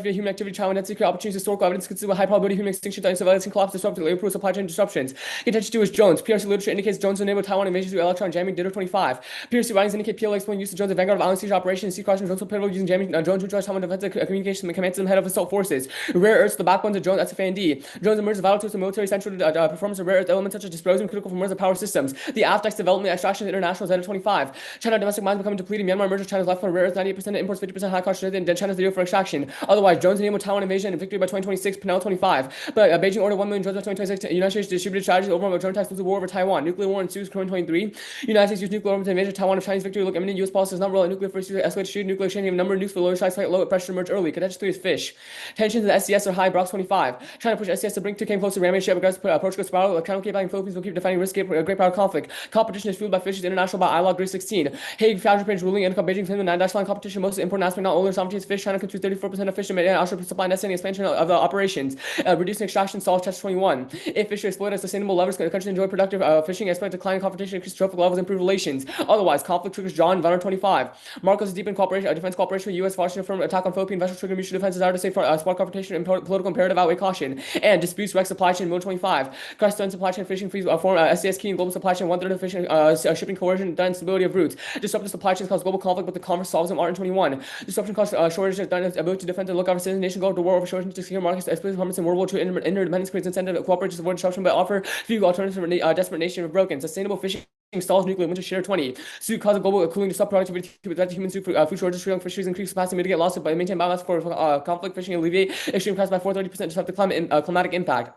human activity, child density, create opportunities, historical evidence consistent with high probability human extinction, surveillance, and collapse, disruptive labor pool, supply chain disruptions. Contention 2 is drones. PRC literature indicates drones enable Taiwan invasion through electron jamming. Ditto 25. PRC writings indicate PLA explain use of drones in vanguard of island siege operations. Sea crossing drones were pivotal using jamming drones to neutralize Taiwan defensive communication command system head of assault forces. Rare earths, the backbones of drones, SFA&D. Drones emerge as vital tools of military central performance of rare earth elements such as dysprosium, critical for Mers power systems. The AFDEX development extraction international Zeta 25. China domestic mines becoming depleted. Myanmar emerges China's left for rare earth 98% imports 50% high cost and then China's video for extraction. Otherwise, drones enable Taiwan invasion and victory by 2026, Panel 25. But Beijing ordered 1 million drones by 2026. United States distributed strategies over drone attacks with the war over Taiwan. Nuclear war ensues, 2023. United States used nuclear weapons to invade Taiwan of Chinese victory. Look, imminent U.S. policy is not roll out nuclear first use escalate shoot nuclear exchange. A number of nukes for lower size site low pressure emerge early. Contention 3 is fish. Tensions in the SCS are high. Brox 25. China push SCS to bring 2 came close to ramming ship aggressive approach to spiral. China keep back Philippines will keep defining risk great power conflict. Competition is fueled by fishes international by ILOG 316. Hague Foundry Page ruling and Beijing Finland 9 line competition. Most important aspect not only sovereignty is fish. China controls 34% of fish and offshore supply and expansion of the operations. Reducing extraction solves Chapter 21. If fishery exploited as sustainable levers, countries enjoy productive fishing, expect declining competition, increase trophic levels, improve relations. Otherwise, conflict triggers John Vanner 25. Marcos deepen cooperation, defense cooperation with U.S. Washington firm attack on Philippine vessels trigger mutual defense desire to save spark confrontation and political imperative outweigh caution. And disputes wreck supply chain Mode 25. Crash stun supply chain fishing fees form SCS key in global supply chain 1/3 of fishing shipping coercion done stability of routes. Disruptive supply chains cause global conflict, but the converse solves them. Art 21. Disruption causes shortage of done ability to defend and look after citizens. Nation go to war over shortage to secure markets, exploit performance in World War II interdependence creates incentive to cooperate to avoid disruption, but offer few alternatives for desperate nation of broken. Sustainable fishing stalls nuclear winter share 20. Suit cause of global cooling to stop productivity with human food shortages, young fisheries increase capacity, mitigate loss by maintain biomass for conflict fishing, alleviate extreme costs by 430%, disrupt the climatic impact.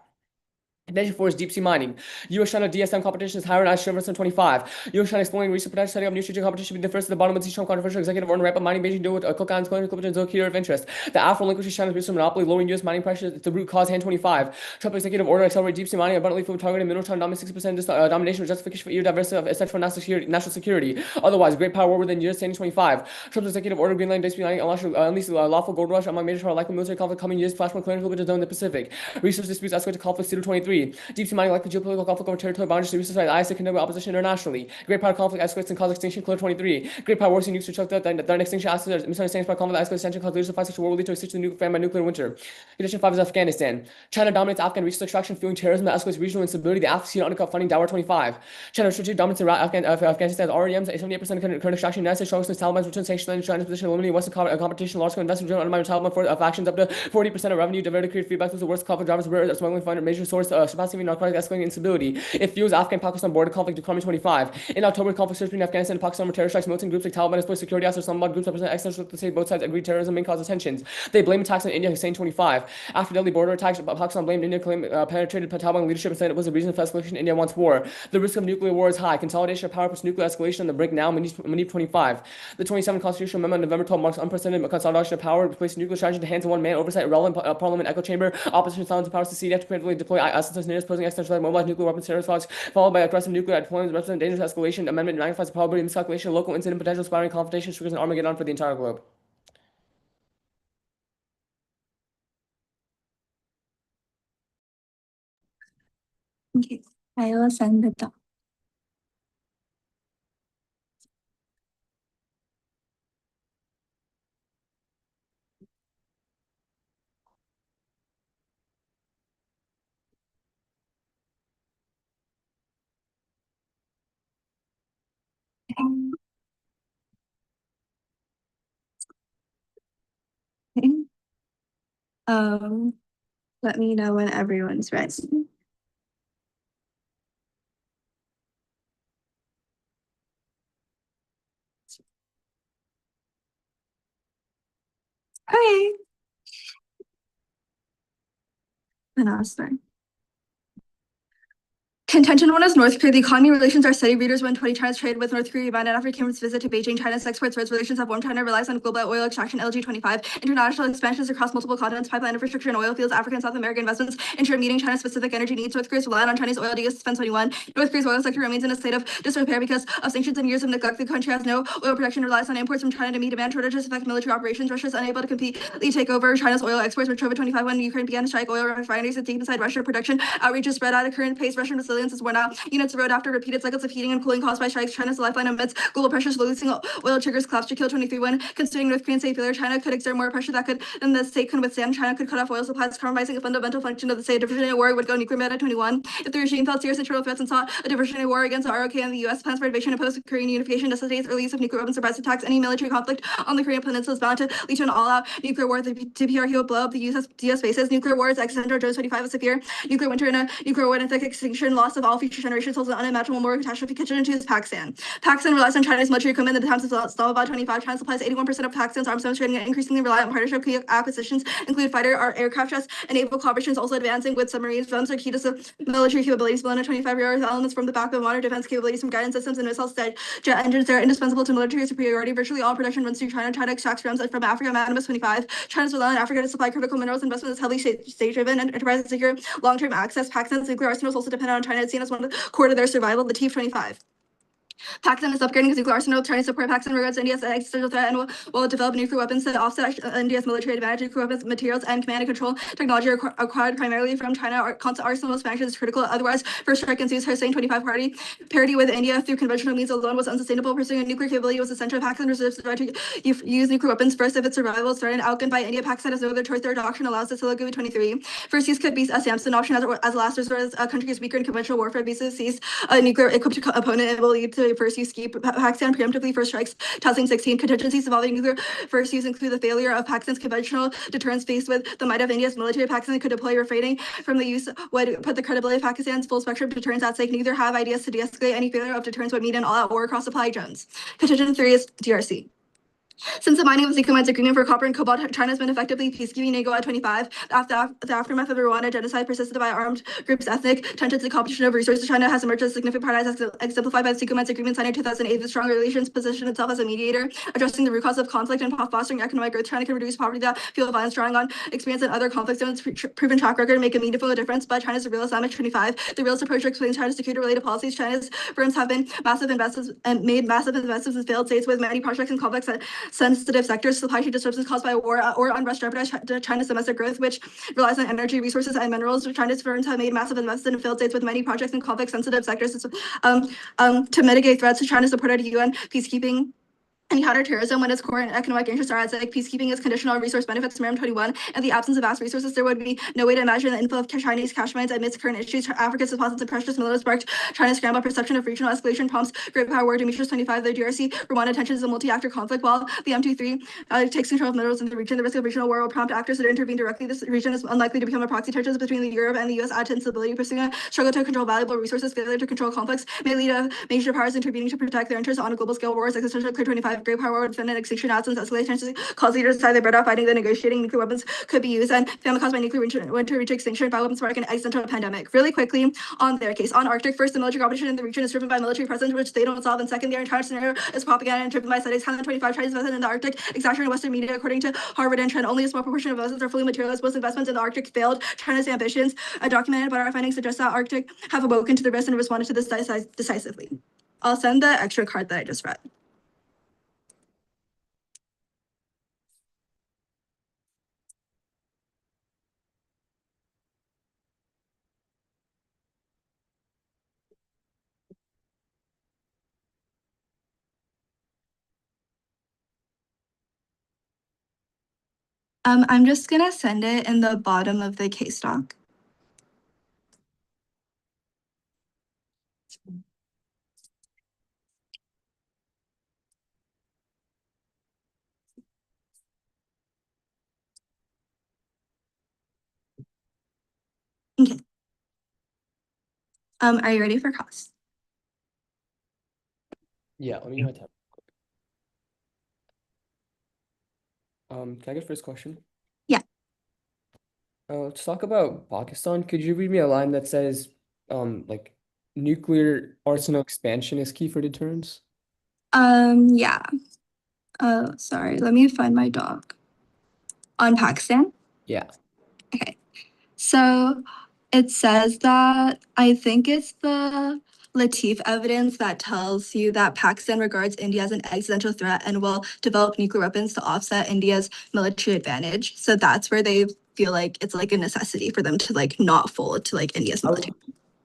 Contention 4 is deep sea mining. U.S.-China DSM competition is higher than Shiverson 25. U.S.-China exploring research potential, setting up new strategic competition be the first at the bottom of the Trump controversial executive order ramp up mining Beijing deal with Cook Islands, Clipperton, Zocchio of interest. The Afro relinquishes China's resource monopoly, lowering U.S. mining pressure is the root cause. Hand 25. Trump executive order accelerate deep sea mining abundantly food targeting mineral China dominate 60% domination with justification for EU diversity of essential national security. Otherwise, great power war within U.S. standing 25. Trump's executive order Greenland deep sea mining unleash lawful gold rush among major power likely military conflict coming years flashpoint clearing Clipperton zone in the Pacific. Resource disputes escalate to conflict 23. Deep sea mining likely geopolitical conflict over territorial boundaries to resource rights, ISA condemn opposition internationally. Great power conflict escalates and cause extinction. Clear 23. Great power wars nukes to choke the extinction assets. Misunderstandings by conflict escalates tension cause leadership fight such a war will lead to extinction of the nuclear winter. Condition 5 is Afghanistan. China dominates Afghan resource extraction, fueling terrorism that escalates regional instability. The Afghan undercut funding Dower 25. China's strategic dominance in Afghanistan's REMs 78% of current extraction. United States struggles with Taliban's return sanctions. China's position eliminating Western competition, large-scale investment undermining Taliban for factions up to 40% of revenue diverted create feedback with the worst conflict drivers were smuggling fund major source surpassing narcotic escalating instability. It fuels Afghan-Pakistan border conflict to 25. In October, conflict surged between Afghanistan and Pakistan over terror strikes. Militant groups like Taliban exploit security assets. Islamabad groups represent external to say both sides agree terrorism main cause of tensions. They blame attacks on India. Hussein 25. After deadly border attacks, Pakistan blamed India, claimed penetrated Taliban leadership and said it was the reason for escalation. India wants war. The risk of nuclear war is high. Consolidation of power puts nuclear escalation on the brink now. Manip 25. The 27th Constitutional Amendment on November 12 marks unprecedented consolidation of power, placing nuclear strategy in the hands of one man, oversight, relevant parliament, echo chamber, opposition silence and powers to see after preemptively deploy assets near posing extension mobilized nuclear weapons, terrorist plots, followed by aggressive nuclear deployments, represent dangerous escalation. Amendment magnifies the probability of miscalculation of local incident potential, spiraling confrontation, triggers an Armageddon for the entire globe. Okay, I will send the doc. Okay. Let me know when everyone's ready. Okay. And I'll start. Contention 1 is North Korea. The economy relations are steady. Readers 120. China's trade with North Korea abandoned after Cameron's visit to Beijing. China's exports rose. Relations have warmed. China relies on global oil extraction. LG 25. International expansions across multiple continents. Pipeline infrastructure and oil fields. African and South American investments ensure meeting China's specific energy needs. North Korea is reliant on Chinese oil to defense 21. North Korea's oil sector remains in a state of disrepair because of sanctions and years of neglect. The country has no oil production, relies on imports from China to meet demand. Shortages affect military operations. Russia is unable to completely take over China's oil exports. With COVID 25, when Ukraine began to strike oil refineries and deep inside Russia, production outreach is spread at a current pace. Russian resilience resilience is worn out. Units erode after repeated cycles of heating and cooling caused by strikes. China's lifeline amidst global pressures, releasing oil triggers collapse to kill 23 when considering North Korean state failure. China could exert more pressure than the state can withstand. China could cut off oil supplies, compromising a fundamental function of the state. A diversionary war would go nuclear mode at 21. If the regime felt serious internal threats and sought a diversionary war against the ROK and the U.S. plans for invasion and post-Korean unification necessitates the release of nuclear weapons, surprise attacks. Any military conflict on the Korean Peninsula is bound to lead to an all-out nuclear war. The DPRK will blow up the US bases. Nuclear war is existential. Jones 25 is severe. Nuclear winter and a nuclear war and ethnic extinction, loss of all future generations holds an unimaginable moral catastrophe. Kitchen into is Pakistan. Pakistan relies on China's military equipment at the times of Islamabad 25. China supplies 81% of Pakistan's arms demonstrating an increasingly reliant partnership. Key acquisitions include fighter or aircraft jets and naval cooperations also advancing with submarines. Drones are key to military capabilities. Below 25 rare elements from the backbone water defense capabilities from guidance systems and missiles jet engines are indispensable to military superiority. Virtually all production runs through China. China extracts gems from Africa. Madamus 25. China's reliant on Africa to supply critical minerals. Investment is heavily state-driven and enterprises secure long-term access. Pakistan's nuclear arsenal is also dependent on China. It's seen as one of the core to their survival. The T-25. Pakistan is upgrading its nuclear arsenal, trying to support Pakistan regards India's existential threat and will develop nuclear weapons to offset India's military advantage. Nuclear weapons, materials, and command and control technology are acquired primarily from China. Constant arsenal expansion is critical. Otherwise, first strike ensues. Hussein 25 parity with India through conventional means alone was unsustainable. Pursuing a nuclear capability was essential. Pakistan reserves the right to use nuclear weapons first if its survival is threatened. Outgunned by India, Pakistan has no other choice. Their doctrine allows this. Telugu 23. First use could be a Samson option as a last resort. As a country is weaker in conventional warfare, bases sees a nuclear equipped opponent, it will lead to first use scheme. Pakistan preemptively first strikes 2016. Contingencies involving nuclear first use include the failure of Pakistan's conventional deterrence faced with the might of India's military. Pakistan could deploy refraining from the use would put the credibility of Pakistan's full spectrum deterrence at stake. Neither have ideas to de-escalate. Any failure of deterrence would mean an all-out war across supply zones. Contingent 3 is DRC. Since the mining of the Zico agreement for copper and cobalt, China has been effectively peacekeeping NATO at 25. The aftermath of the Rwanda genocide persisted by armed groups' ethnic tensions and competition of resources. China has emerged as a significant part, as exemplified by the Zico agreement signed in 2008. The strong relations positioned itself as a mediator, addressing the root cause of conflict and fostering economic growth. China can reduce poverty that fuel violence, drawing on experience in other conflict zones. Proven track record make a meaningful difference. But China's real Islamic 25. The realist approach explains China's security-related policies. China's firms have been massive investments and made massive investments in failed states with many projects in complex sensitive sectors. Supply chain disruptions caused by war or unrest jeopardize China's domestic growth, which relies on energy resources and minerals. China's firms have made massive investments in failed states with many projects in conflict sensitive sectors to mitigate threats. China supported UN peacekeeping and counterterrorism when its core and economic interests are at stake. Peacekeeping is conditional on resource benefits. Miriam 21. In the absence of vast resources, there would be no way to imagine the inflow of Chinese cash mines amidst current issues. Africa's deposits of precious minerals sparked China's scramble. Perception of regional escalation prompts great power war. Demetrius 25. The DRC Rwanda tension is a multi-actor conflict. While the M23 takes control of minerals in the region, the risk of regional war will prompt actors to intervene directly. This region is unlikely to become a proxy. Tensions between Europe and the U.S. add to instability. Pursuing a struggle to control valuable resources, failure to control conflicts may lead to major powers intervening to protect their interests on a global scale. Wars existential clear 25. Great power war would defend an extinction absence escalation cause leaders to decide they're better off fighting than negotiating. Nuclear weapons could be used, and famine caused by nuclear winter reach extinction. Bioweapons spark an existential pandemic. Really quickly on their case. On Arctic, first, the military competition in the region is driven by military presence, which they don't solve. And second, their entire scenario is propaganda and driven by studies. 25 Chinese investment in the Arctic, exagerated in Western media. According to Harvard and Trend, only a small proportion of investments are fully materialized. Most investments in the Arctic failed. China's ambitions, documented, but our findings suggest that Arctic have awoken to the risk and responded to this decisively. I'll send the extra card that I just read. I'm just gonna send it in the bottom of the case doc. Okay. Are you ready for costs? Yeah, let me write that. Can I get first question? Yeah. Let's talk about Pakistan. Could you read me a line that says, like, nuclear arsenal expansion is key for deterrence? Yeah. Sorry, let me find my doc. On Pakistan? Yeah. Okay. So it says that I think it's the Latif evidence that tells you that Pakistan regards India as an existential threat and will develop nuclear weapons to offset India's military advantage. So that's where they feel like it's like a necessity for them to like not fold to like India's military.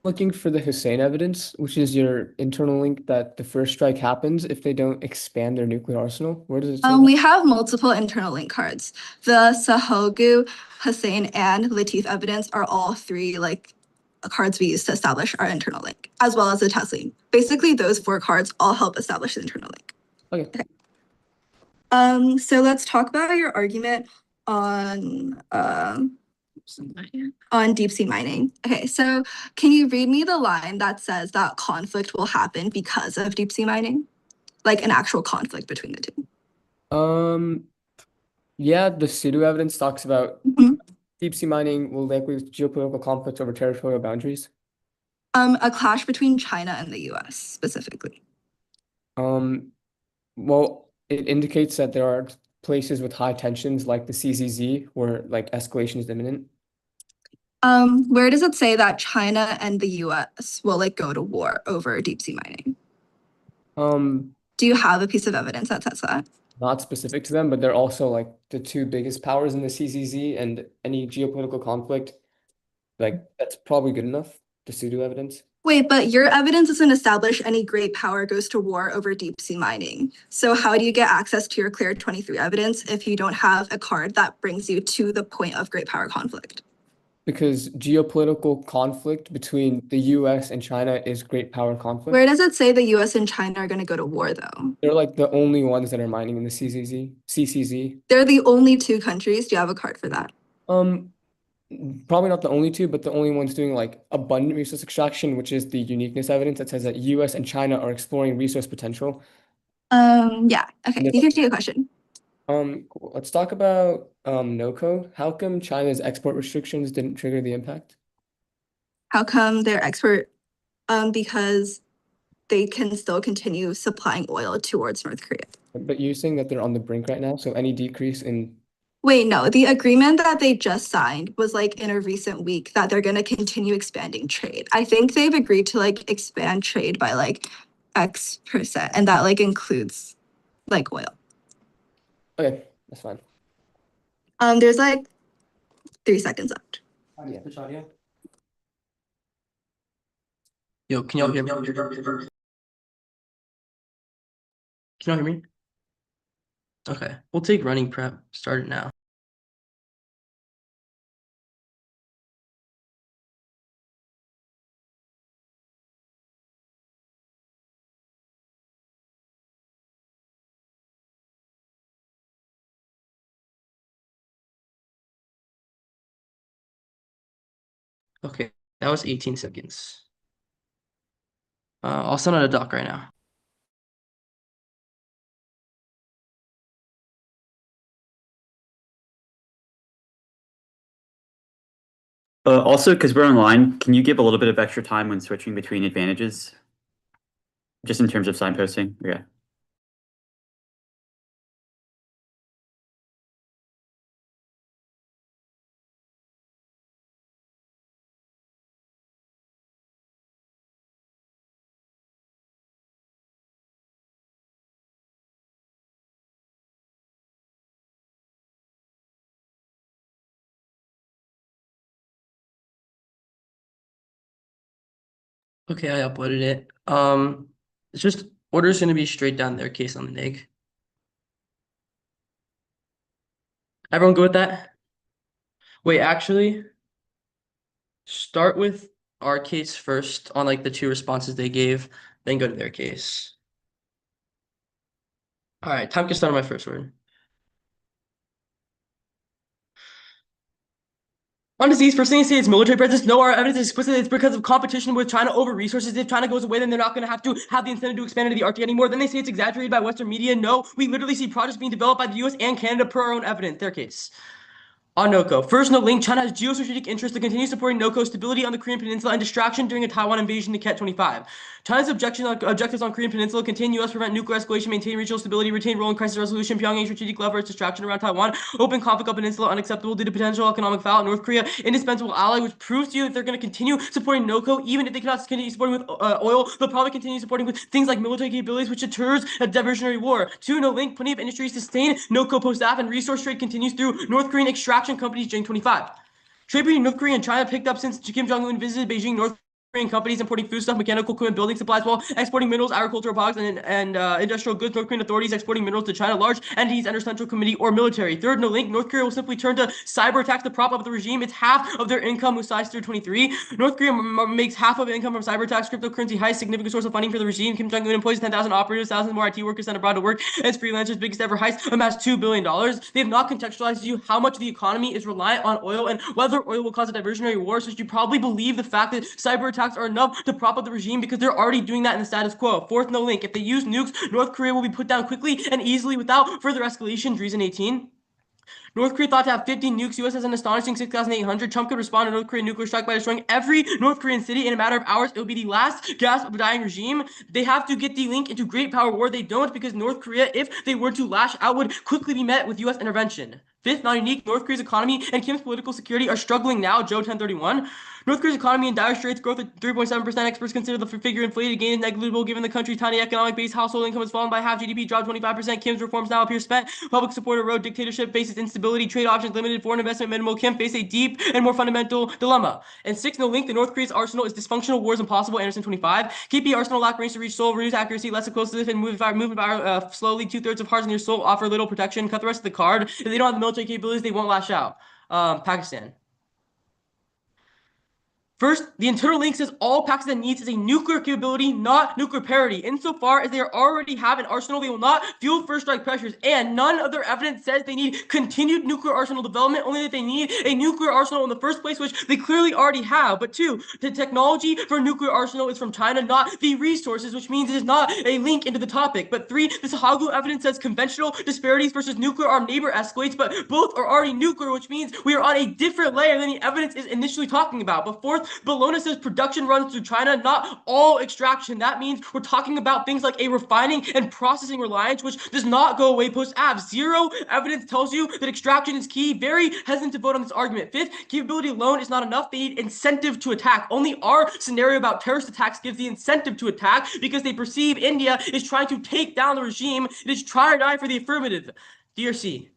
looking for the Hussein evidence, which is your internal link that the first strike happens if they don't expand their nuclear arsenal. Where does it say that? We have multiple internal link cards. The Sahogu, Hussein, and Latif evidence are all three like cards we use to establish our internal link, as well as the Taslim. Basically, those four cards all help establish the internal link. Okay. So let's talk about your argument on deep sea mining. Okay, so can you read me the line that says that conflict will happen because of deep sea mining? Like an actual conflict between the two. Yeah, the pseudo evidence talks about Mhm. deep sea mining will likely with geopolitical conflicts over territorial boundaries. A clash between China and the US specifically. Well, it indicates that there are places with high tensions like the CZZ where like escalation is imminent. Where does it say that China and the US will like go to war over deep sea mining? Do you have a piece of evidence that says that? Not specific to them, but they're also like the two biggest powers in the CZZ, and any geopolitical conflict, like that's probably good enough, the pseudo evidence. Wait, but your evidence doesn't establish any great power goes to war over deep sea mining. So how do you get access to your Clear 23 evidence if you don't have a card that brings you to the point of great power conflict? Because geopolitical conflict between the US and China is great power conflict. Where does it say the US and China are going to go to war though? They're like the only ones that are mining in the CCZ. They're the only two countries. Do you have a card for that? Probably not the only two, but the only ones doing like abundant resource extraction, which is the uniqueness evidence that says that US and China are exploring resource potential. Yeah. Okay, And you can take a question. Cool. Let's talk about NOCO. How come China's export restrictions didn't trigger the impact? How come they're expert? Because they can still continue supplying oil towards North Korea. But you're saying that they're on the brink right now, so any decrease in Wait, no, the agreement that they just signed was like in a recent week that they're going to continue expanding trade. I think they've agreed to like expand trade by like X%, and that like includes like oil. Okay, that's fine. There's like 3 seconds left. Yeah, which audio? Yo, can y'all hear me? Can y'all hear me? Okay, we'll take running prep. Start it now. Okay, that was 18 seconds. I'll send out a doc right now. Also, because we're online, can you give a little bit of extra time when switching between advantages? Just in terms of signposting? Okay. Okay, I uploaded it. It's just order's gonna be straight down their case on the NIG. Everyone go with that? Wait, actually, start with our case first on like the two responses they gave, then go to their case. All right, time can start on my first word. On disease, first thing they say is military presence. No, our evidence is explicit. It's because of competition with China over resources. If China goes away, then they're not going to have the incentive to expand into the Arctic anymore. Then they say it's exaggerated by Western media. No, we literally see projects being developed by the US and Canada per our own evidence. Their case. On NOCO. First, note link, China has geostrategic interest to continue supporting NOCO stability on the Korean Peninsula and distraction during a Taiwan invasion to Ket 25. China's objectives on Korean Peninsula contain U.S. prevent nuclear escalation, maintain regional stability, retain role in crisis resolution, Pyongyang strategic leverage, distraction around Taiwan, open conflict on peninsula, unacceptable due to potential economic fallout. North Korea, indispensable ally, which proves to you that they're going to continue supporting NOCO, even if they cannot continue supporting with oil, they'll probably continue supporting with things like military capabilities, which deters a diversionary war. Two, no link, plenty of industries sustain NOCO post-AF, and resource trade continues through North Korean extraction companies Jing 25. Trade between North Korea and China picked up since Kim Jong-un visited Beijing. North companies importing foodstuff, mechanical equipment, building supplies, while exporting minerals, agricultural products, and industrial goods. North Korean authorities exporting minerals to China, large entities under central committee or military. Third, no link. North Korea will simply turn to cyber attacks to prop up the regime. It's half of their income, Musai's 323. North Korea makes half of income from cyber attacks. Cryptocurrency, highest significant source of funding for the regime. Kim Jong-un employs 10,000 operators, thousands more IT workers sent abroad to work as freelancers. Biggest ever heist amassed $2 billion. They have not contextualized to you how much of the economy is reliant on oil and whether oil will cause a diversionary war. So you probably believe the fact that cyber attacks are enough to prop up the regime because they're already doing that in the status quo. Fourth, no link. If they use nukes, North Korea will be put down quickly and easily without further escalation. Reason 18. North Korea thought to have 50 nukes. U.S. has an astonishing 6,800. Trump could respond to North Korean nuclear strike by destroying every North Korean city in a matter of hours. It would be the last gasp of a dying regime. They have to get the link into great power war. They don't, because North Korea, if they were to lash out, would quickly be met with U.S. intervention. Fifth, not unique. North Korea's economy and Kim's political security are struggling now. Joe 1031. North Korea's economy in dire straits. Growth at 3.7%. Experts consider the figure inflated. Gain is negligible given the country's tiny economic base. Household income has fallen by half. GDP dropped 25%. Kim's reforms now appear spent. Public support erode. Dictatorship faces instability. Trade options limited. Foreign investment minimal. Kim face a deep and more fundamental dilemma. And six, no link. The North Korea's arsenal is dysfunctional. Wars impossible. Anderson 25. KP arsenal lack range to reach Seoul. Reduce accuracy. Less explosive and move slowly. 2/3 of hearts near Seoul offer little protection. Cut the rest of the card. If they don't have the military capabilities, they won't lash out. Pakistan. First, the internal link says all Pakistan needs is a nuclear capability, not nuclear parity. Insofar as they already have an arsenal, they will not fuel first strike pressures. And none of their evidence says they need continued nuclear arsenal development, only that they need a nuclear arsenal in the first place, which they clearly already have. But two, the technology for a nuclear arsenal is from China, not the resources, which means it is not a link into the topic. But three, this Hagu evidence says conventional disparities versus nuclear armed neighbor escalates, but both are already nuclear, which means we are on a different layer than the evidence is initially talking about. But fourth, Bologna says production runs through China, not all extraction. That means we're talking about things like a refining and processing reliance, which does not go away post-AB. Zero evidence tells you that extraction is key. Very hesitant to vote on this argument. Fifth, capability alone is not enough. They need incentive to attack. Only our scenario about terrorist attacks gives the incentive to attack because they perceive India is trying to take down the regime. It is try or die for the affirmative. DRC.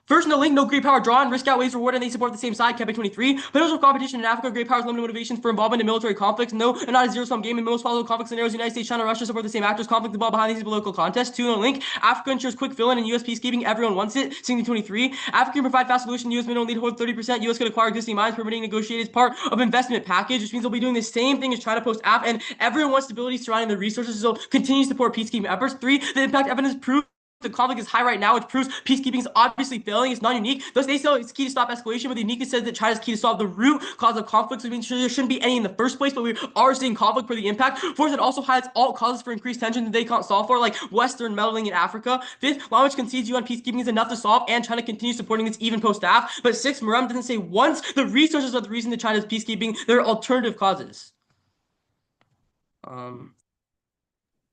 First, no link, no great power drawn, risk outweighs reward, and they support the same side. Quebec 23. Potential competition in Africa, great powers, limited motivations for involvement in military conflicts. No, and not a zero-sum game. In most possible conflict scenarios, United States, China, Russia support the same actors. Conflict involved behind these political contests. Two, no link. Africa ensures quick fill-in and U.S. peacekeeping. Everyone wants it. 1623. Africa can provide fast solution. U.S. minimum need to hold 30%. U.S. could acquire existing mines, permitting negotiated as part of investment package, which means they'll be doing the same thing as China post-AP, and everyone wants stability surrounding the resources, so continue to support peacekeeping efforts. Three, the impact evidence proves the conflict is high right now, which proves peacekeeping is obviously failing. It's not unique. Thus, they say it's key to stop escalation, but the uniqueness says that China's key to solve the root cause of conflict, which means there shouldn't be any in the first place, but we are seeing conflict for the impact. Fourth, it also highlights all causes for increased tension that they can't solve for, like Western meddling in Africa. Fifth, law which concedes UN peacekeeping is enough to solve, and China continues supporting this even post-AP. But sixth, Muram doesn't say once the resources are the reason that China's peacekeeping. There are alternative causes.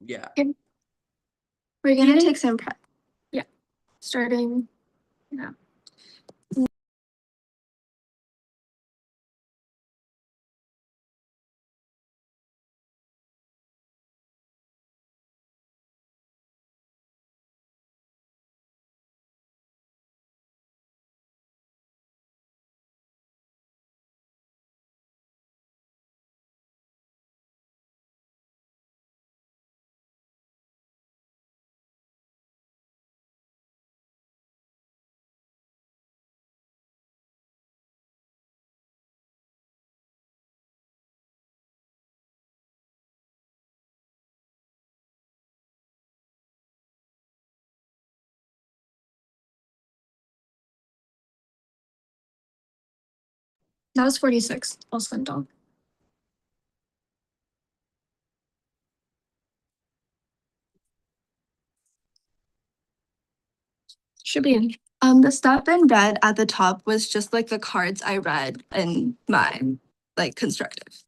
Yeah. We're gonna take some prep. Starting now. That was 46. I'll send on. Should be in. The stuff in red at the top was just like the cards I read in my like constructive.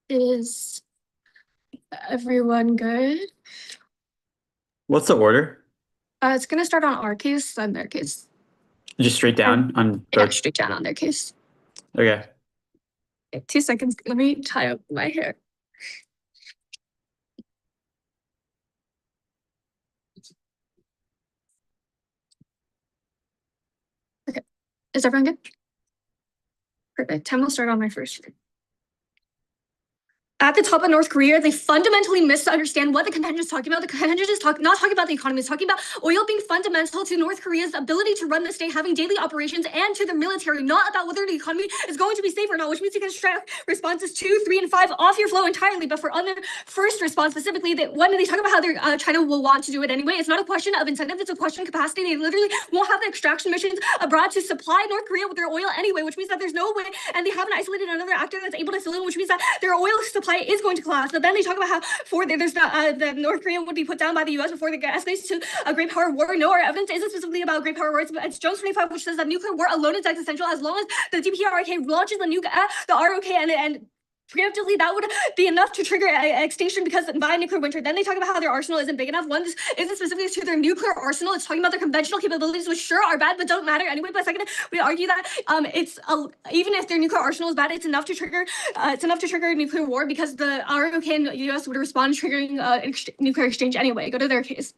Is everyone good? What's the order? It's gonna start on our case, then their case. Just straight down on Yeah, both. straight down on their case. Okay. Okay, 2 seconds. Let me tie up my hair. Is everyone good? Perfect. Time will start on my first. At the top of North Korea, they fundamentally misunderstand what the contention is talking about. The contention is not talking about the economy. It's talking about oil being fundamental to North Korea's ability to run the state, having daily operations, and to the military, not about whether the economy is going to be safe or not, which means you can strike responses 2, 3, and 5 off your flow entirely. But for other first response specifically, when they talk about how China will want to do it anyway, it's not a question of incentive, it's a question of capacity. They literally won't have the extraction missions abroad to supply North Korea with their oil anyway, which means that there's no way, and they haven't isolated another actor that's able to fill in, which means that their oil supply is going to collapse. But then they talk about how the North Korea would be put down by the U.S. before they escalates to a great power war. No, our evidence isn't specifically about great power war. It's Jones 25, which says that nuclear war alone is existential as long as the DPRK launches the nuke at the ROK and preemptively, that would be enough to trigger extinction because by nuclear winter. Then they talk about how their arsenal isn't big enough. One, this isn't specific to their nuclear arsenal. It's talking about their conventional capabilities, which sure are bad, but don't matter anyway. But second, we argue that even if their nuclear arsenal is bad, it's enough to trigger nuclear war because the ROK and the US would respond triggering nuclear exchange anyway. Go to their case.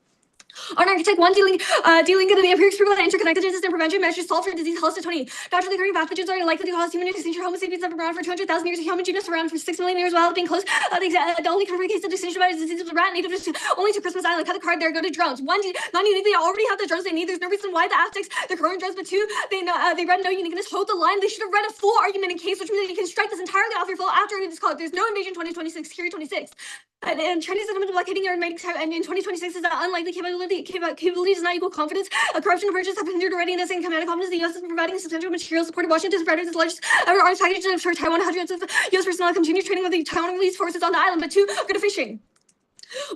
On Architect 1, dealing with the empirics proof of interconnectedness and prevention measures solved for disease health to 20. Naturally occurring pathogens are likely to cause human extinction. Homo sapiens have been around for 200,000 years. The human genus around for 6 million years while being close. The only confirmed case of extinction by disease was a rat native only to Christmas Island. Cut the card there. Go to drones. 1, not uniquely, they already have the drones they need. There's no reason why the Aztecs, the current drones, but 2, they read no uniqueness. Hold the line. They should have read a full argument in case, which means that you can strike this entirely off your flow after this call. There's no invasion 2026. Period 26. And Chinese government blockading their and in 2026 is that unlikely capability does not equal confidence. Corruption approaches have hindered readiness and command confidence. The U.S. is providing substantial material support to Washington to spread its largest ever arms package for Taiwan. Hundreds of U.S. personnel continue training with the Taiwanese forces on the island. But 2, go to fishing.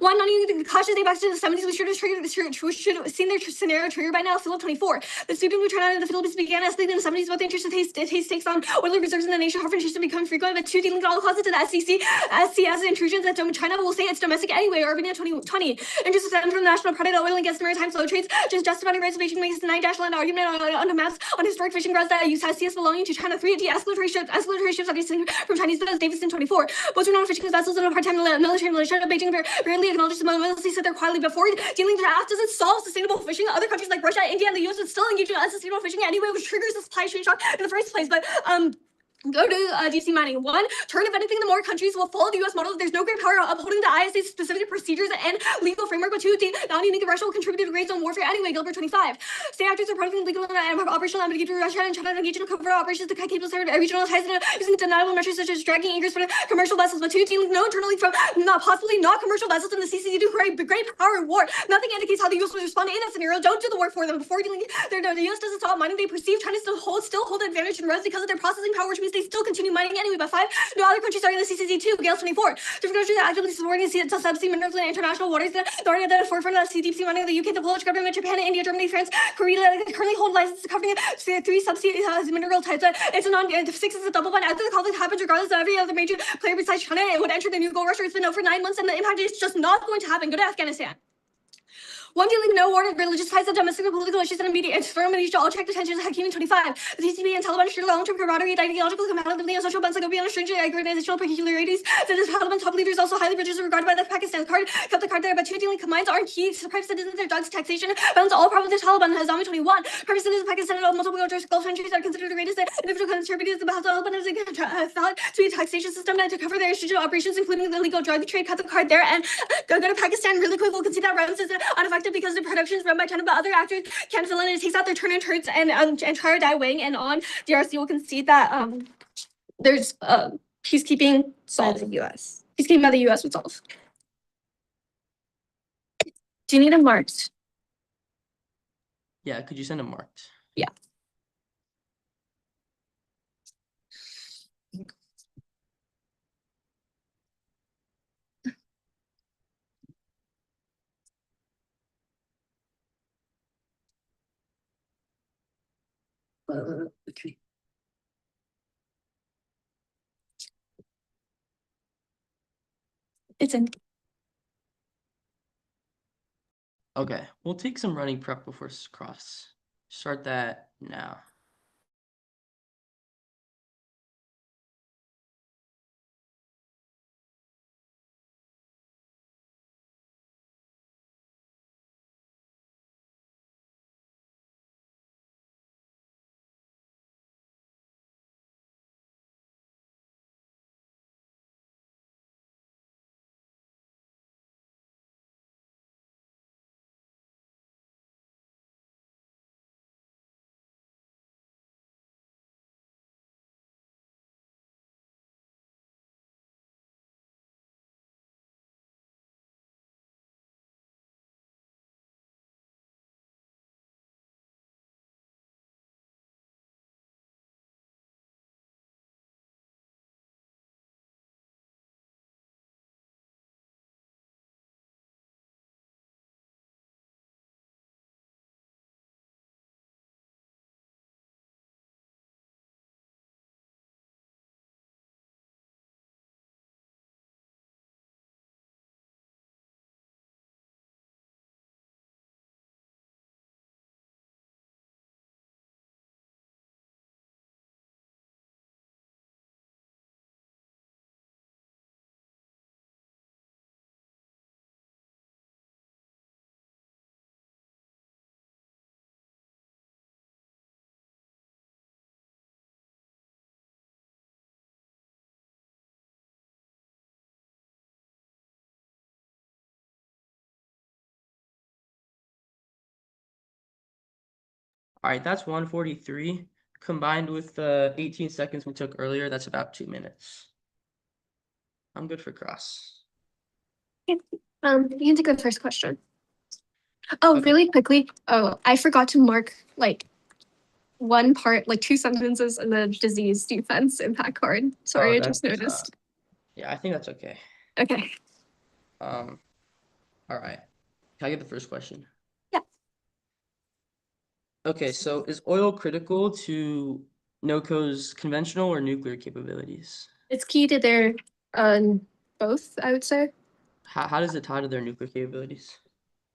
1, not even the cautious day back to the 70s, we should have seen their scenario trigger by now. Philip 24. The student who turned out in the Philippines began escalating in the 70s about the interest of taste takes on oil reserves in the nation. Harvard interest become frequent. But 2, dealing it all causes to the SCS intrusions that China will say it's domestic anyway. Arvania 2020. Interest of from the national product oil and gas maritime flow trades. Just justifying reservation makes the 9-land argument on the maps on historic fishing grounds that use SCS belonging to China. 3, de-escalatory ships are distinct from Chinese vessels. Davidson 24. Boats are known fishing vessels in a part-time military militia. Beijing barely acknowledges the moment they sit there quietly before dealing with draft doesn't solve sustainable fishing. Other countries like Russia, India, and the US would still engage in unsustainable fishing anyway, which triggers the supply chain shock in the first place. But go to DC mining. 1, turn if anything, the more countries will follow the U.S. model. There's no great power upholding the ISA's specific procedures and legal framework. But 2, not unique, Russia will contribute to great zone warfare anyway. Gilbert 25. State actors are promoting legal and operational ambiguity. Russia and China engage in covert operations to cut cables and regional ties using deniable measures such as dragging anchors for commercial vessels. But 2, dealing no internally from possibly not commercial vessels in the CCZ to create great power war. Nothing indicates how the U.S. will respond in that scenario. Don't do the work for them before dealing. The U.S. doesn't stop mining. They perceive China still hold advantage in roads because of their processing power, which means they still continue mining anyway. But 5, no other countries are in the CCZ too. Gales 24. Different countries are actively supporting subsea minerals in international waters. They're already at the forefront of deep sea mining. The UK, the Polish government, Japan, India, Germany, France, Korea currently hold licenses covering 3 subsea mineral types. 6 is a double bind. After the conflict happens, regardless of every other major player besides China, it would enter the new gold rush. It's been out for 9 months, and the impact is just not going to happen. Go to Afghanistan. 1, dealing no war, religious ties of domestic and political issues and immediate external to all check detentions. Hakim 25. The TCP and Taliban share long-term camaraderie, ideological compatibility, and social bonds that go beyond stringent organizational peculiarities. So this Taliban top leaders also highly religious and regarded by the Pakistan card. Cut the card there, but 2, dealing combines aren't key to private citizens, their drugs, taxation, balance all problems with the Taliban. Zami 21. Private citizens of Pakistan and all multiple Gulf countries are considered the greatest individual contributors. The Taliban is thought to be a taxation system to cover their stringent operations, including the illegal drug trade. Cut the card there, and go to Pakistan really quick. We'll concede that Rams is unaffected because the production is run by China, but other actors can fill in. It takes out their turn and turns and try or die wing. And on DRC, we'll concede that there's peacekeeping solved. By the US. Peacekeeping by the US would solve. Do you need them marked? Yeah, could you send them marked? Yeah. Okay. It's in. Okay, we'll take some running prep before cross. Start that now. All right, that's 143 combined with the 18 seconds we took earlier. That's about 2 minutes. I'm good for cross. You can take the first question. Oh, Okay. really quickly. Oh, I forgot to mark like one part, like 2 sentences in the disease defense impact card. Sorry, I just that's, noticed. Yeah, I think that's okay. Okay. All right. Can I get the first question? Yeah. Okay, so is oil critical to NOCO's conventional or nuclear capabilities? It's key to their both, I would say. How does it tie to their nuclear capabilities?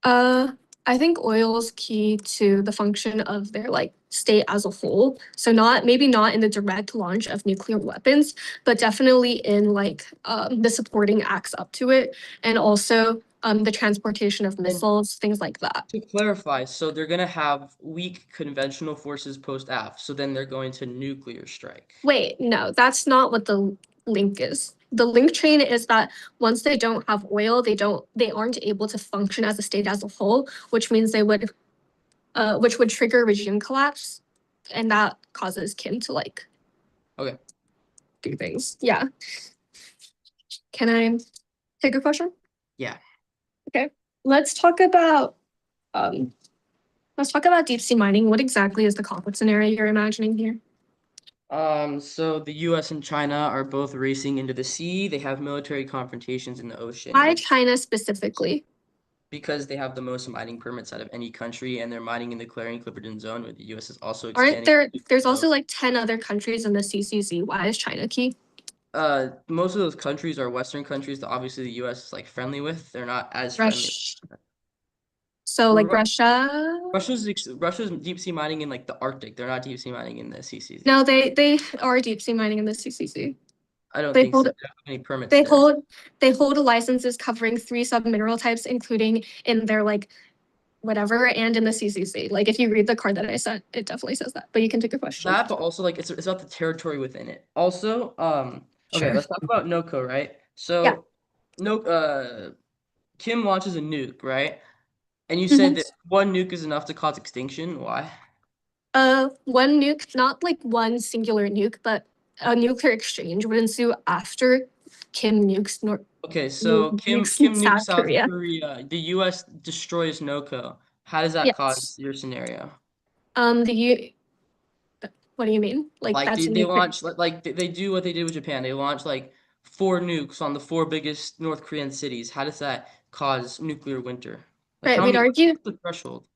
Uh, I think oil is key to the function of their like state as a whole. So maybe not in the direct launch of nuclear weapons, but definitely in like the supporting acts up to it, and also the transportation of missiles, things like that. To clarify, so they're gonna have weak conventional forces post-AF, so then they're going to nuclear strike. Wait, no, that's not what the link is. The link chain is that once they don't have oil, they aren't able to function as a state as a whole, which means which would trigger regime collapse, and that causes Kim to like Okay. do things. Yeah. Can I take a question? Yeah. Okay. Let's talk about deep sea mining. What exactly is the conflict scenario you're imagining here? So the US and China are both racing into the sea. They have military confrontations in the ocean. Why China specifically? Because they have the most mining permits out of any country, and they're mining in the Clarion-Clipperton Zone, where the US is also Aren't expanding. there's also like 10 other countries in the CCZ. Why is China key? Most of those countries are Western countries that obviously the US is like friendly with. They're not as friendly. So like Ru- Russia? Russia's deep sea mining in like the Arctic. They're not deep sea mining in the CCZ. No, they are deep sea mining in the CCZ. I don't They think so. hold They don't have any permits they there. hold licenses covering 3 submineral types, including in their like whatever and in the CCC. Like if you read the card that I sent, it definitely says that. But you can take a question. That, but also like it's about the territory within it. Also, okay, Sure. let's talk about NOCO, right? So, Yeah. no, Kim launches a nuke, right? And you Mhm. said that one nuke is enough to cause extinction. Why? One nuke, not like one singular nuke, but a nuclear exchange would ensue after Kim nukes North. Okay, so Kim nukes South Korea. The US destroys NOCO. How does that cause Yes. your scenario? What do you mean? Like that's they a nuclear. launch like they do what they did with Japan. They launch like 4 nukes on the 4 biggest North Korean cities. How does that cause nuclear winter? Like Right, how we'd many argue. what's the threshold?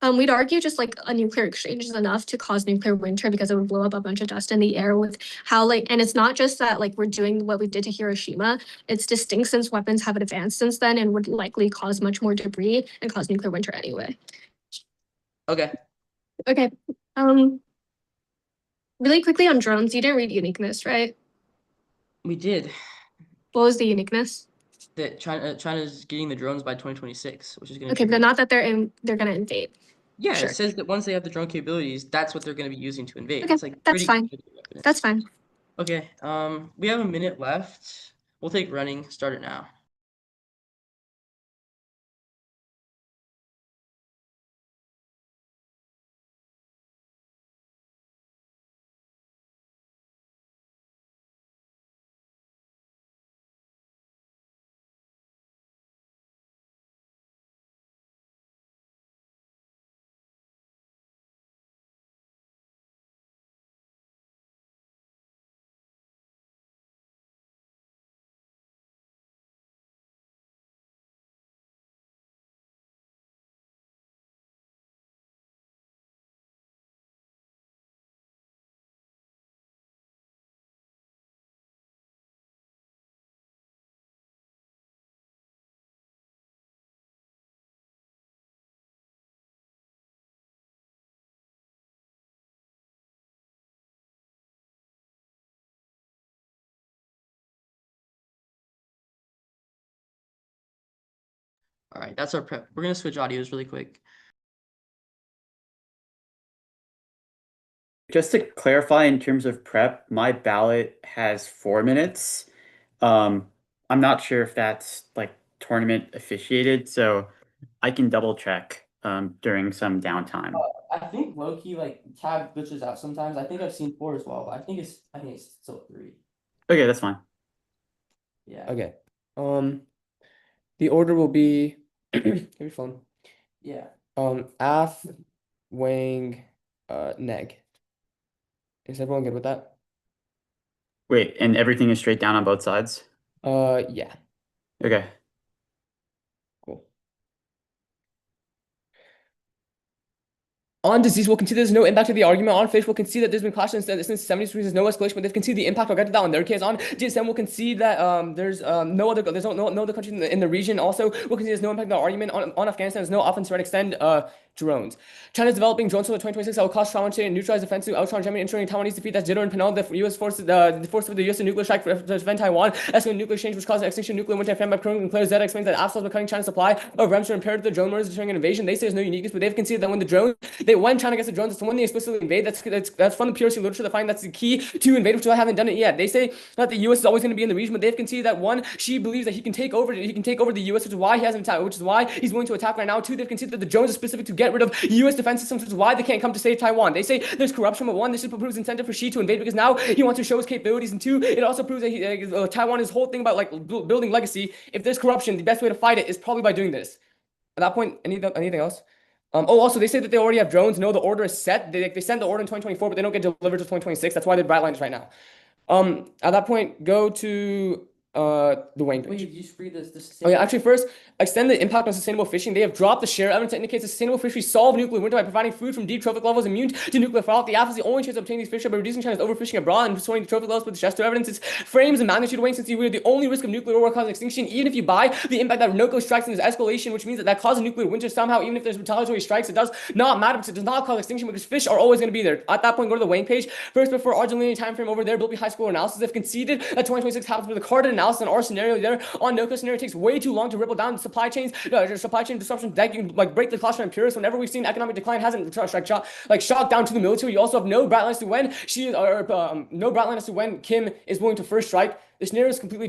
We'd argue just like a nuclear exchange is enough to cause nuclear winter because it would blow up a bunch of dust in the air with how like, and it's not just that like we're doing what we did to Hiroshima. It's distinct since weapons have advanced since then and would likely cause much more debris and cause nuclear winter anyway. Okay. Okay. Really quickly on drones, you didn't read uniqueness, right? We did. What was the uniqueness? That China's getting the drones by 2026, which is going to Okay, trigger. but not that they're gonna invade. Yeah, Sure. it says that once they have the drone capabilities, that's what they're going to be using to invade. Okay, It's like that's pretty fine. good weapons. That's fine. Okay, we have a minute left. We'll take running. Start it now. All right, that's our prep. We're going to switch audios really quick. Just to clarify, in terms of prep, my ballot has 4 minutes. I'm not sure if that's like tournament officiated, so I can double check during some downtime. I think low key like tab glitches out sometimes. I think I've seen 4 as well, but I think it's still 3. Okay, that's fine. Yeah. Okay. The order will be give your phone. Yeah. Af, Wang, Neg. Is everyone good with that? Wait, and everything is straight down on both sides? Yeah. Okay. Cool. On disease, we'll concede there's no impact to the argument. On fish, we'll concede that there's been clash since 70 degrees, there's no escalation, but they've conceded the impact. I'll get to that on their case. On GSM, we'll concede that there's no other country in the region. Also, we'll concede there's no impact on the argument. On Afghanistan, there's no offense threat extend drones. China's developing drones for the 2026 that will cost Taiwan and neutralize defensive Outron Germany, ensuring Taiwanese defeat. That's jitter and Penal. The U.S. forces, the force of the U.S. nuclear strike to defend Taiwan. Escalating nuclear exchange, which caused extinction of nuclear winter. Fan by Kroon players that explains that absolutely cutting China's supply of REMs are impaired to the drone murders during an invasion. They say there's no uniqueness, but they've conceded that when China gets the drones, it's when they explicitly invade. That's from the PRC literature. They find that's the key to invade, which I haven't done it yet. They say that the U.S. is always going to be in the region, but they've conceded that one, Xi believes that he can take over the U.S., which is why he hasn't attacked, which is why he's willing to attack right now. Two, they've conceded that the drones are specific to get rid of U.S. defense systems, which is why they can't come to save Taiwan. They say there's corruption, but one, this proves incentive for Xi to invade because now he wants to show his capabilities, and two, it also proves that Taiwan is whole thing about like building legacy. If there's corruption, the best way to fight it is probably by doing this. At that point, anything else? Also, they say that they already have drones. No, the order is set. They sent the order in 2024, but they don't get delivered to 2026. That's why they're bright lines right now. At that point, go to the Wayne page. Wait, you just read this. Oh yeah, actually first, extend the impact on sustainable fishing. They have dropped the share evidence that indicates that sustainable fisheries solve nuclear winter by providing food from deep trophic levels immune to nuclear fallout. The AF is the only chance of obtaining these fish by reducing China's overfishing abroad and restoring the trophic levels with the Chester evidence. It's frames and magnitude weighing since you are the only risk of nuclear war causing extinction. Even if you buy the impact that NOCO strikes in this escalation, which means that causes nuclear winter somehow, even if there's retaliatory strikes, it does not matter because it does not cause extinction because fish are always going to be there. At that point, go to the Wayne page. First, before Argentinian time frame over there, Bilby High School analysis, they've conceded that 2026 happens with the carded analysis and our scenario there on NOCO scenario takes way too long to ripple down the supply chains, supply chain disruptions that you can like break the classroom purists. Whenever we've seen economic decline hasn't shot down to the military. You also have no bright line as to when no bright line as to when Kim is willing to first strike. The scenario is completely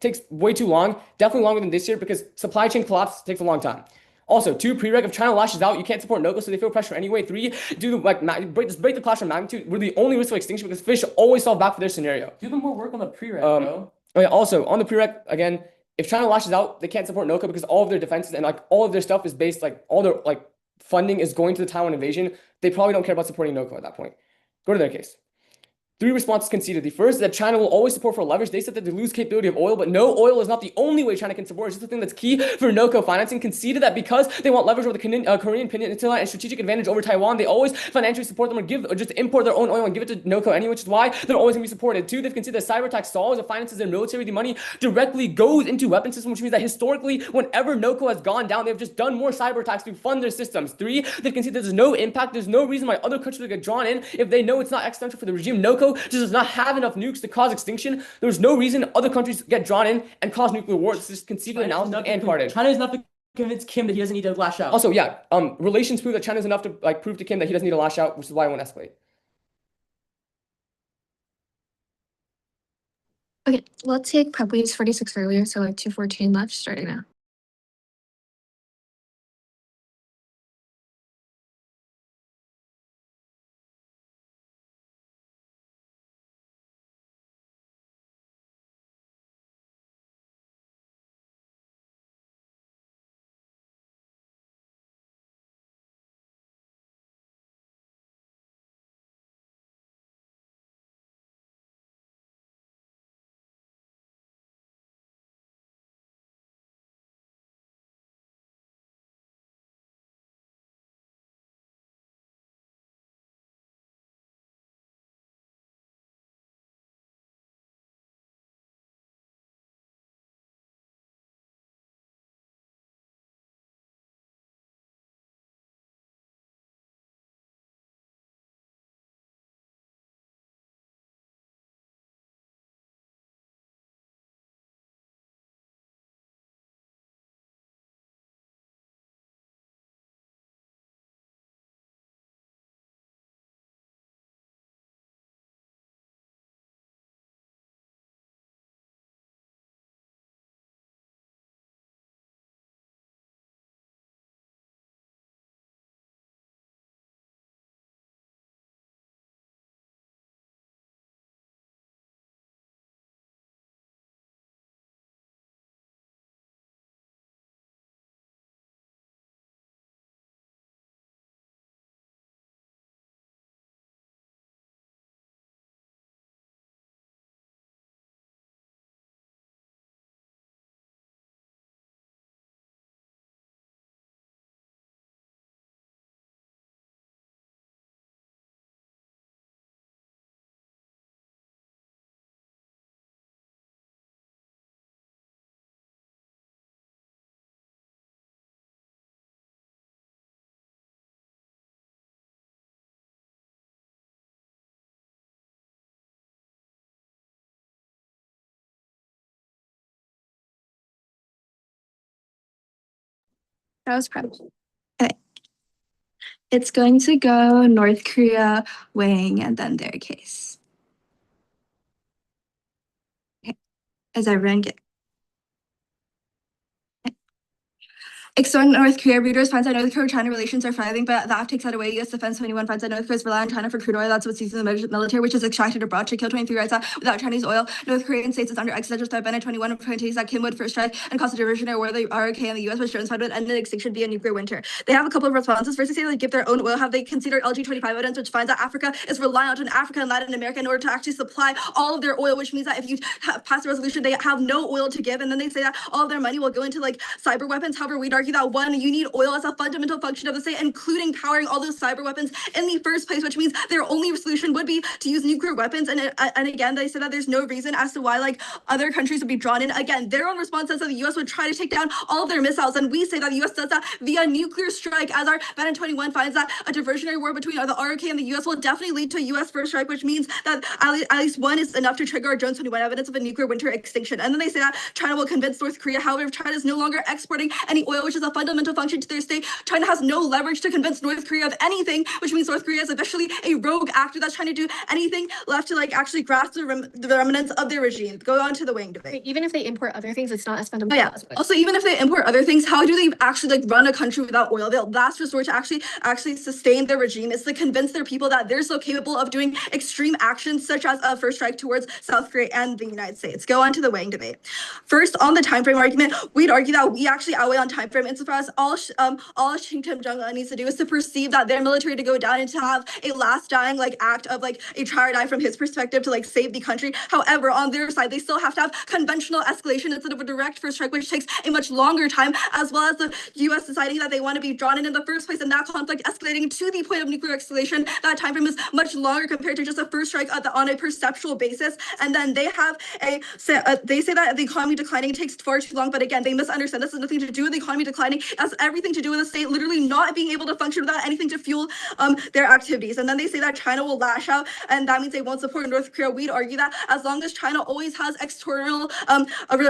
takes way too long, definitely longer than this year because supply chain collapse takes a long time. Also, two, prereq, if China lashes out, you can't support NOCO, so they feel pressure anyway. Three, break the classroom magnitude. We're the only risk of extinction because fish always fall back for their scenario. Do them more work on the prereq, bro. Oh yeah, also, on the prereq, again, if China lashes out, they can't support NOCO because all of their defenses and all of their stuff is based, all their funding is going to the Taiwan invasion. They probably don't care about supporting NOCO at that point. Go to their case. Three responses conceded. The first is that China will always support for leverage. They said that they lose capability of oil, but no, oil is not the only way China can support. It's just the thing that's key for NOCO financing. Conceded that because they want leverage over the Korean Peninsula and strategic advantage over Taiwan, they always financially support them or just import their own oil and give it to NOCO anyway, which is why they're always going to be supported. Two, they've conceded that cyber attack stalls or finances their military. The money directly goes into weapon systems, which means that historically, whenever NOCO has gone down, they've just done more cyber attacks to fund their systems. Three, they've conceded there's no impact. There's no reason why other countries would get drawn in if they know it's not existential for the regime. NOCO just does not have enough nukes to cause extinction. There's no reason other countries get drawn in and cause nuclear war. It's just conceded analysis and carded. China is enough to convince Kim that he doesn't need to lash out. Also, yeah, relations prove that China's enough to prove to Kim that he doesn't need to lash out, which is why it won't escalate. Okay, let's take prep weeks 46 earlier, so 214 left starting now. That was proud. Okay. It's going to go North Korea, Wang, and then their case. Okay. As everyone get. External North Korea readers finds that North Korea-China relations are thriving, but that takes that away. U.S. Defense 21 finds that North Korea is relying on China for crude oil. That's what's used in the military, which is extracted abroad to kill 23 writes that without Chinese oil, North Korean states is under existential threat. Bennett 21 continues that Kim would first strike and cause a diversionary war. The ROK and the U.S. was Jones found would end in extinction via nuclear winter. They have a couple of responses. First, they say they give their own oil. Have they considered LG 25 evidence, which finds that Africa is reliant on Africa and Latin America in order to actually supply all of their oil, which means that if you pass a resolution, they have no oil to give. And then they say that all of their money will go into like cyber weapons. However, we'd argue that one, you need oil as a fundamental function of the state, including powering all those cyber weapons in the first place, which means their only solution would be to use nuclear weapons. And again, they said that there's no reason as to why like other countries would be drawn in. Again, their own response says that the U.S. would try to take down all of their missiles, and we say that the U.S. does that via nuclear strike. As our Bennett 21 finds that a diversionary war between the ROK and the U.S. will definitely lead to a U.S. first strike, which means that at least one is enough to trigger our Jones 21 evidence of a nuclear winter extinction. And then they say that China will convince North Korea. However, if China is no longer exporting any oil, which is a fundamental function to their state, China has no leverage to convince North Korea of anything, which means North Korea is officially a rogue actor that's trying to do anything left to like actually grasp the remnants of their regime. Go on to the Wang debate. Even if they import other things, it's not as Oh, fundamental. yeah. Also, even if they import other things, how do they actually like run a country without oil? The last resort to actually sustain their regime is to convince their people that they're so capable of doing extreme actions such as a first strike towards South Korea and the United States. Go on to the Wang debate. First, on the time frame argument, we'd argue that we actually outweigh on time frame insofar as all Kim Jong-un needs to do is to perceive that their military to go down and to have a last dying like act of like a try or die from his perspective to like save the country. However, on their side, they still have to have conventional escalation instead of a direct first strike, which takes a much longer time, as well as the U.S. deciding that they want to be drawn in the first place, and that conflict escalating to the point of nuclear escalation. That time frame is much longer compared to just a first strike on a perceptual basis. And then they have they say that the economy declining takes far too long, but again, they misunderstand. This has nothing to do with the economy declining. It has everything to do with the state literally not being able to function without anything to fuel their activities. And then they say that China will lash out, and that means they won't support North Korea. We'd argue that as long as China always has external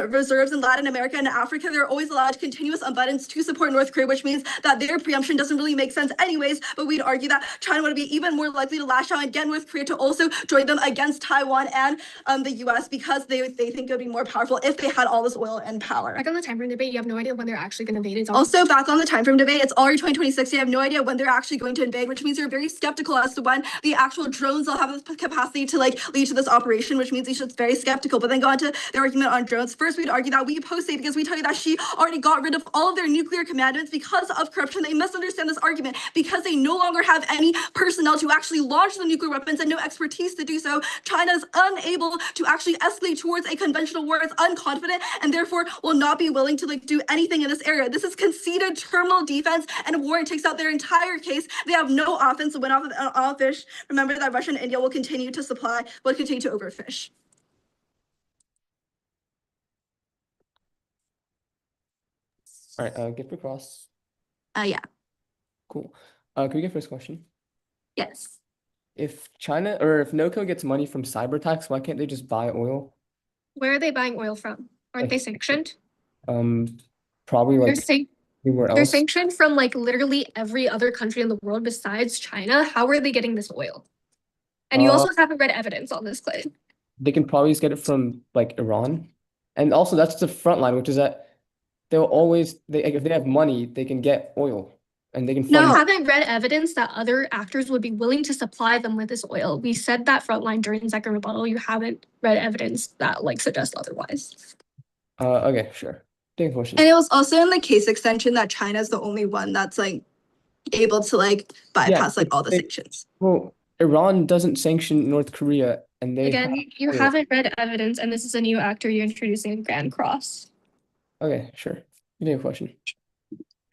reserves in Latin America and Africa, they're always allowed continuous abundance to support North Korea, which means that their preemption doesn't really make sense anyways. But we'd argue that China would be even more likely to lash out and get North Korea to also join them against Taiwan and the U.S. because they think it would be more powerful if they had all this oil and power. Back on the time frame debate, you have no idea when they're actually going to invade. Also, back on the time frame debate, it's already 2026. You have no idea when they're actually going to invade, which means you're very skeptical as to when the actual drones will have the capacity to like lead to this operation, which means Isha's very skeptical. But then go on to the argument on drones. First, we'd argue that we oppose it because we tell you that she already got rid of all of their nuclear commandments because of corruption. They misunderstand this argument because they no longer have any personnel to actually launch the nuclear weapons and no expertise to do so. China is unable to actually escalate towards a conventional war. It's unconfident and therefore will not be willing to like do anything in this area. This is conceded terminal defense, and war takes out their entire case. They have no offense to win off of all fish. Remember that Russia and India will continue to overfish. All right, get for cross. Yeah. Cool. Can we get first question? Yes. If China or if NOCO gets money from cyber attacks, why can't they just buy oil? Where are they buying oil from? Aren't they sanctioned? Probably like anywhere They're else. sanctioned from like literally every other country in the world besides China. How are they getting this oil? And you also haven't read evidence on this claim. They can probably just get it from like Iran, and also that's the front line, which is that they'll always if they have money, they can get oil, and they can No, fund. you haven't read evidence that other actors would be willing to supply them with this oil. We said that front line during second rebuttal. You haven't read evidence that like suggests otherwise. Okay, sure. Take a question. And it was also in the case extension that China is the only one that's like able to like bypass like all the sanctions. Well, Iran doesn't sanction North Korea, and they Again, you haven't read evidence, and this is a new actor you're introducing, Grand Cross. Okay, sure. You take a question.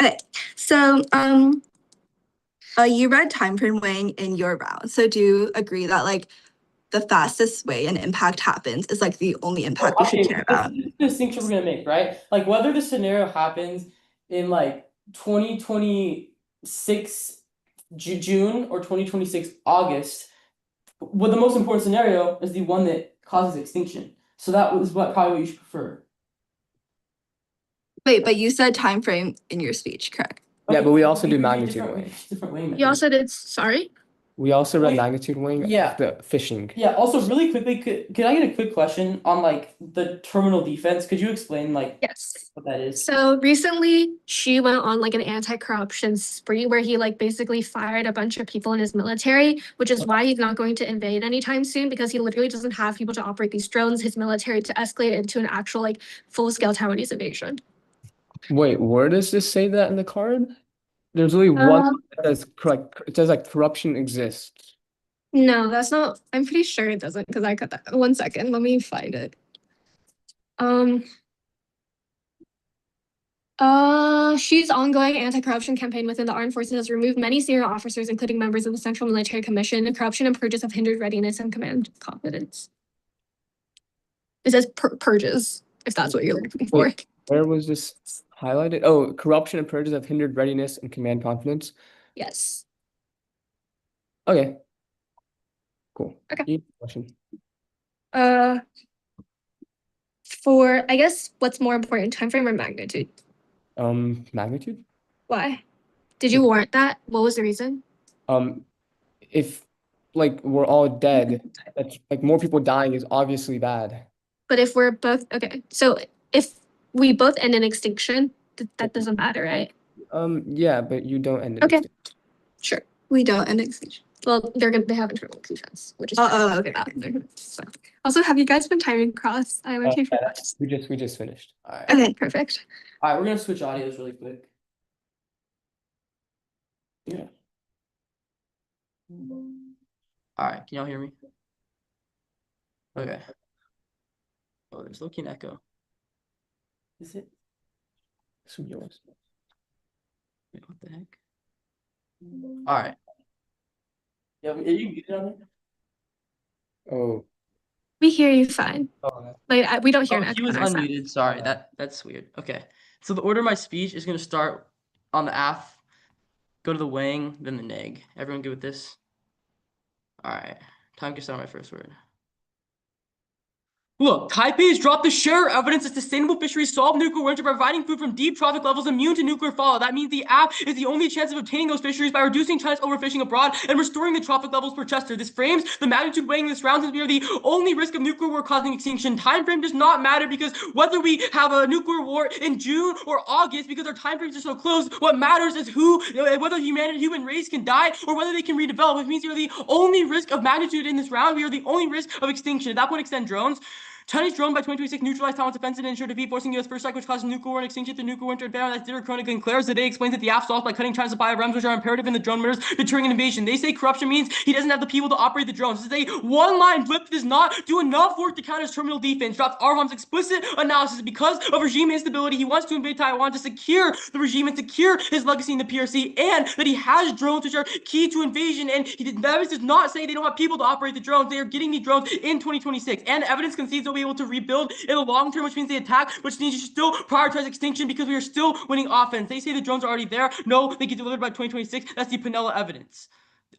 Okay, so you read time frame weighing in your round. So do you agree that like the fastest way an impact happens is like the only impact we should care about? This is the distinction we're gonna make, right? Like whether the scenario happens in like 2026 June or 2026 August, well, the most important scenario is the one that causes extinction. So that was probably what you should prefer. Wait, but you said time frame in your speech, correct? Yeah, but we also do read magnitude different- weighing. different weighing You also methods. did, sorry? We also read Wait, magnitude weighing yeah. of the fishing. Yeah, also really quickly, could I get a quick question on like the terminal defense? Could you explain like Yes. what that is? So recently, she went on like an anti-corruption spree where he like basically fired a bunch of people in his military, which is why he's not going to invade anytime soon because he literally doesn't have people to operate these drones, his military to escalate into an actual like full-scale Taiwanese invasion. Wait, where does this say that in the card? There's only one that says correct. It says like corruption exists. No, that's not, I'm pretty sure it doesn't because I cut that. 1 second, let me find it. She's ongoing anti-corruption campaign within the armed forces has removed many senior officers, including members of the Central Military Commission, and corruption and purges have hindered readiness and command confidence. It says purges, if that's what you're looking for. Wait. Where was this highlighted? Oh, corruption and purges have hindered readiness and command confidence. Yes. Okay. Cool. Okay. Good question. For I guess what's more important, time frame or magnitude? Magnitude? Why? Did you warrant that? What was the reason? If like we're all dead, that's like more people dying is obviously bad. But if we're both okay, so if we both end in extinction, that doesn't matter, right? Yeah, but you don't end it. Okay. Sure. We don't end extinction. Well, they have internal defense, which is Okay. so. Also, have you guys been timing cross? I actually forgot. We just finished. All right. Okay, perfect. All right, we're gonna switch audios really quick. Yeah. All right, can y'all hear me? Okay. Oh, there's low-key an echo. Is it? This is yours. Wait, what the heck? All right. Yeah, are you muted on there? Oh. We hear you fine. Oh, Like we don't hear Oh, an echo he was on our side. unmuted. Sorry, that's weird. Okay, so the order of my speech is gonna start on the af, go to the weighing, then the neg. Everyone good with this? All right, time to start my first word. Look, Taipei has dropped the share evidence that sustainable fisheries solve nuclear winter by providing food from deep trophic levels immune to nuclear fallout. That means the app is the only chance of obtaining those fisheries by reducing China's overfishing abroad and restoring the trophic levels per Chester. This frames the magnitude weighing this round as we are the only risk of nuclear war causing extinction. Time frame does not matter because whether we have a nuclear war in June or August, because our time frames are so close, what matters is whether human race can die or whether they can redevelop, which means we are the only risk of magnitude in this round. We are the only risk of extinction. At that point, extend drones. Chinese drone by 2026 neutralized Taiwan's offensive and ensure defeat, forcing U.S. first strike, which causes nuclear war and extinction through nuclear winter and Fairmont. That's Dieter Kronig and Claire's today explains that the app solved by cutting China's supply of REMs, which are imperative in the drone murders, deterring an invasion. They say corruption means he doesn't have the people to operate the drones. This is a one-line blip that does not do enough work to counter his terminal defense. Drops Arham's explicit analysis because of regime instability. He wants to invade Taiwan to secure the regime and secure his legacy in the PRC, and that he has drones which are key to invasion. And that does not say they don't have people to operate the drones. They are getting the drones in 2026, and evidence concedes they'll be able to rebuild in the long term, which means they attack, which means you should still prioritize extinction because we are still winning offense. They say the drones are already there. No, they get delivered by 2026. That's the Pinella evidence.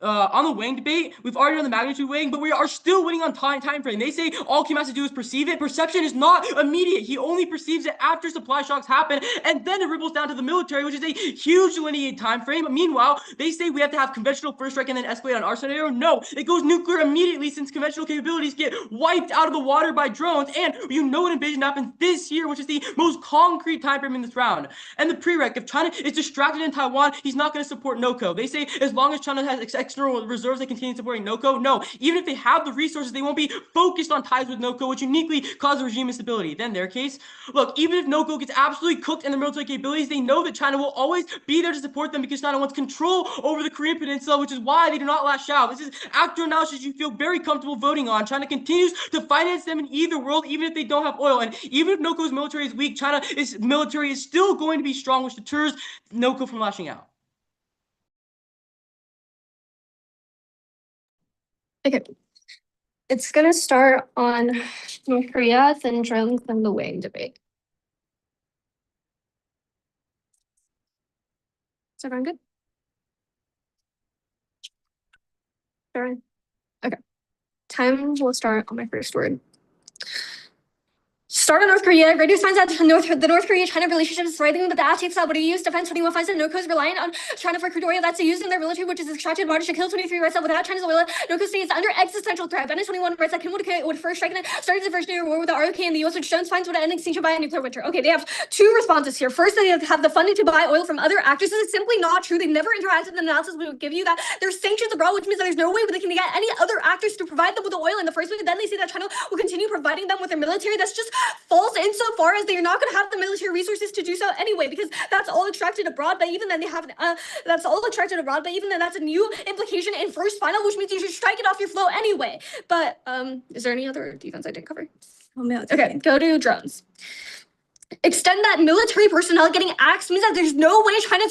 On the weighing debate, we've already done the magnitude weighing, but we are still winning on time frame. They say all Kim has to do is perceive it. Perception is not immediate. He only perceives it after supply shocks happen, and then it ripples down to the military, which is a huge delineated time frame. Meanwhile, they say we have to have conventional first strike and then escalate on our scenario. No, it goes nuclear immediately since conventional capabilities get wiped out of the water by drones, and you know an invasion happens this year, which is the most concrete time frame in this round. And the prereq, if China is distracted in Taiwan, he's not going to support NOCO. They say as long as China has external reserves, they continue supporting NOCO. No, even if they have the resources, they won't be focused on ties with NOCO, which uniquely causes regime instability. Then their case, look, even if NOCO gets absolutely cooked in the military capabilities, they know that China will always be there to support them because China wants control over the Korean Peninsula, which is why they do not lash out. This is actor analysis you feel very comfortable voting on. China continues to finance them in either world, even if they don't have oil. And even if NOCO's military is weak, China's military is still going to be strong, which deters NOCO from lashing out. Okay. It's gonna start on North Korea, then drones, then the weighing debate. Is everyone good? Everyone? Okay. Time will start on my first word. Start on North Korea. Reuters finds out the North Korea-China relationship is thriving, but the actions that EU's Defense 21 finds that North Korea is reliant on China for crude oil that's used in their military, which is extracted in March to kill 23 writes that without China's oil, North Korea stays under existential threat. Venice 21 writes that Kim would first strike and started the first nuclear war with the ROK and the US, which Jones finds would end extinction by a nuclear winter. Okay, they have two responses here. First, they have the funding to buy oil from other actors. This is simply not true. They never interacted in the analysis we would give you that there's sanctions abroad, which means that there's no way they can get any other actors to provide them with the oil in the first place. Then they say that China will continue providing them with their military. That's just false insofar as they are not going to have the military resources to do so anyway, because that's all extracted abroad. But even then, they have that's all extracted abroad. But even then, that's a new implication in first final, which means you should strike it off your flow anyway. But is there any other defense I didn't cover? Oh, no, Okay, go to drones. Extend that military personnel getting axed means that there's no way China's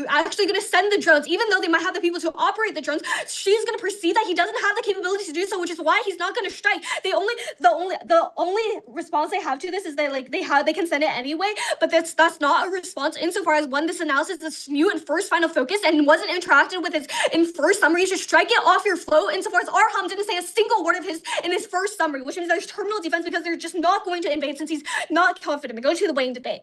actually going to send the drones, even though they might have the people to operate the drones. She's going to perceive that he doesn't have the capability to do so, which is why he's not going to strike. The only response they have to this is that they can send it anyway, but that's not a response insofar as when this analysis is new and first final focus and wasn't interacted with in first summary. You should strike it off your flow insofar as Arham didn't say a single word of his in his first summary, which means there's terminal defense because they're just not going to invade since he's not confident. We go to the weighing debate.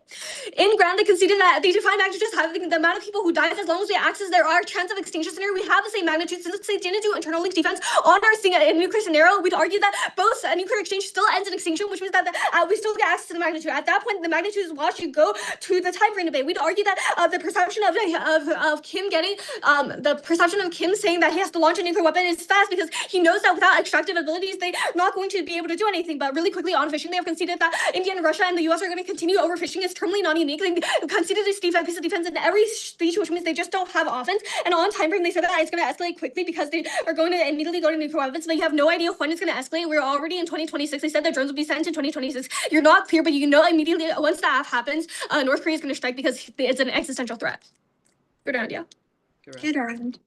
In ground, they conceded that they define magnitude as having the amount of people who dies as long as they access there are chance of extinction scenario. We have the same magnitude since they didn't do internal link defense on our nuclear scenario. We'd argue that both nuclear exchange still ends in extinction, which means that we still get access to the magnitude. At that point, the magnitude is watched. You go to the time frame debate. We'd argue that the perception of Kim getting the perception of Kim saying that he has to launch a nuclear weapon is fast because he knows that without extractive abilities, they're not going to be able to do anything. But really quickly on fishing, they have conceded that India and Russia and the US are going to continue overfishing. It's terminally non-unique. They conceded this piece of defense in every speech, which means they just don't have offense. And on time frame, they said that it's going to escalate quickly because they are going to immediately go to nuclear weapons. But you have no idea when it's going to escalate. We're already in 2026. They said that drones will be sent in 2026. You're not clear, but you know immediately once that happens, North Korea is going to strike because it's an existential threat. Good round, yeah. Good round.